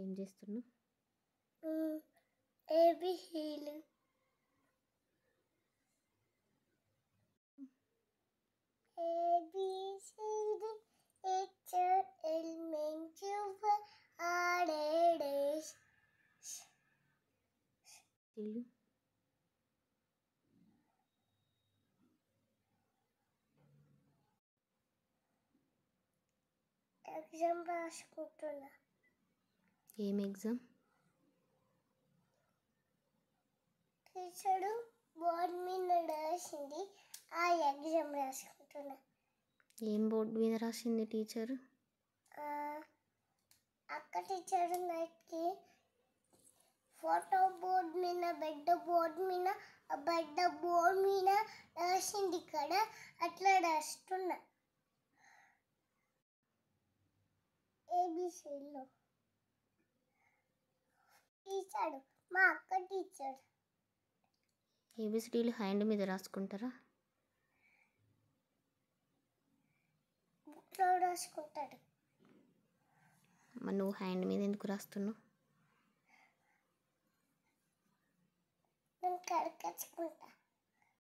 ఏం చేస్తున్నావు? ఏబిసిలు A B C D HR elements ఆడేడేస్ ఇల్లు ఎగ్జామ్ రాసుకుంటున్నా. ఏం ఎగ్జామ్? టీచరు బోర్డు మీద రాసింది, ఆ ఎగ్జామ్ రాసుకుంటున్నా. ఏం బోర్డు మీద రాసింది టీచరు? అక్క టీచరు నైట్కి ఫోటో బోర్డు మీద బెడ్ బోర్డు మీద రాసింది కదా, అట్లా రాస్తున్నా. ఏబిసిలో టీచరు మా అక్క టీచర్. ఏబిసిడీలు హ్యాండ్ మీద రాసుకుంటారా? బుక్లో రాసుకుంటాడు. మరి నువ్వు హ్యాండ్ మీద ఎందుకు రాస్తున్నావు? నేను కడకచ్చుకుంటా.